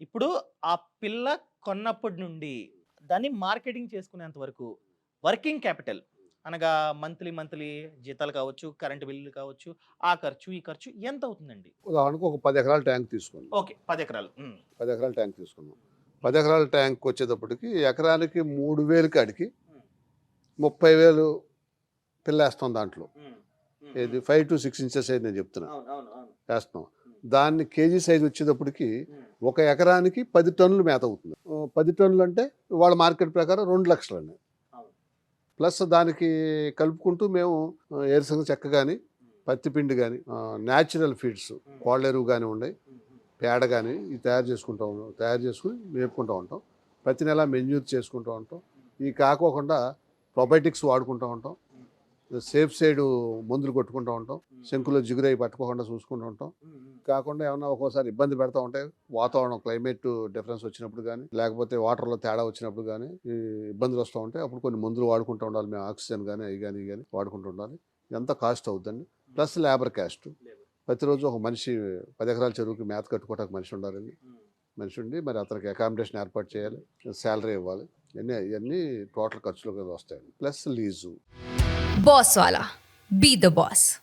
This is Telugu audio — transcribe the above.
ఇప్పుడు ఆ పిల్ల కొన్నప్పటి నుండి దాన్ని మార్కెటింగ్ చేసుకునేంత వరకు వర్కింగ్ క్యాపిటల్ అనగా మంత్లీ జీతాలు కావచ్చు, కరెంట్ బిల్లులు కావచ్చు, ఆ ఖర్చు, ఈ ఖర్చు ఎంత అవుతుందండి? ఉదాహరణకు ఒక 10 ఎకరాల ట్యాంక్ తీసుకోండి. ఓకే. 10 ఎకరాలు. 10 ఎకరాల ట్యాంక్ తీసుకుందాం. 10 ఎకరాల ట్యాంక్ వచ్చేటప్పటికి ఎకరానికి 3,000 కాడికి హ్మ్. 30,000 పిల్లేస్తాం దాంట్లో. హ్మ్. హ్మ్. ఏది 5-6 ఇంచెస్ అయితే నేను చెప్తున్నా. అవును. అవును. అవును. వేస్తాం. హ్మ్. దాన్ని కేజీ సైజ్ వచ్చేటప్పటికి హ్మ్. ఒక ఎకరానికి 10 టన్నులు మేత అవుతుంది. 10 టన్నులు అంటే వాళ్ళ మార్కెట్ ప్రకారం 2 లక్షలండి. అవును. ప్లస్ దానికి కలుపుకుంటూ మేము ఏరుశనగ చెక్క గాని, హ్మ్. పత్తి పిండి గాని, న్యాచురల్ ఫీడ్స్ కోళ్ళ ఎరువు గానివ్వండి, హ్మ్. హ్మ్. పేడ కానీ ఇవి తయారు చేసుకుని మేపుకుంటూ ఉంటాం. ప్రతి నెల మెన్యూర్ చేసుకుంటూ ఉంటాం. ఇవి కాకోకుండా ప్రొబయోటిక్స్ వాడుకుంటూ ఉంటాం. హ్మ్. సేఫ్ సైడ్ మందులు కొట్టుకుంటూ ఉంటాం. హ్మ్. శంకులో జిగురై పట్టుకోకుండా చూసుకుంటూ ఉంటాం. హ్మ్. హ్మ్. కాకుండా ఏమన్నా ఒక్కోసారి ఇబ్బంది పెడతా ఉంటాయి. వాతావరణం క్లైమేట్ డిఫరెన్స్ వచ్చినప్పుడు కానీ, లేకపోతే వాటర్‌లో తేడా వచ్చినప్పుడు గానీ, ఈ ఇబ్బందులు వస్తూ ఉంటాయి. అప్పుడు కొన్ని మందులు వాడుకుంటూ ఉండాలి. మేము ఆక్సిజన్ గానీ, అయి గానీ, ఇయి గానీ వాడుకుంటూ ఉండాలి. ఇదంతా కాస్ట్ అవుద్దండి. Plus labour cost. లేబర్. ప్రతిరోజు ఒక మనిషి 10 ఎకరాల చెరువుకి మేత కట్టుకోవడానికి మనిషి ఉండాలండి. హ్మ్. మనిషి ఉండి మరి అతనికి అకామిడేషన్ ఏర్పాటు చేయాలి. సాలరీ ఇవ్వాలి. ఇయన్నీ టోటల్ ఖర్చులు కింద వస్తాయండి. Plus lease. बॉस वाला बी द बॉस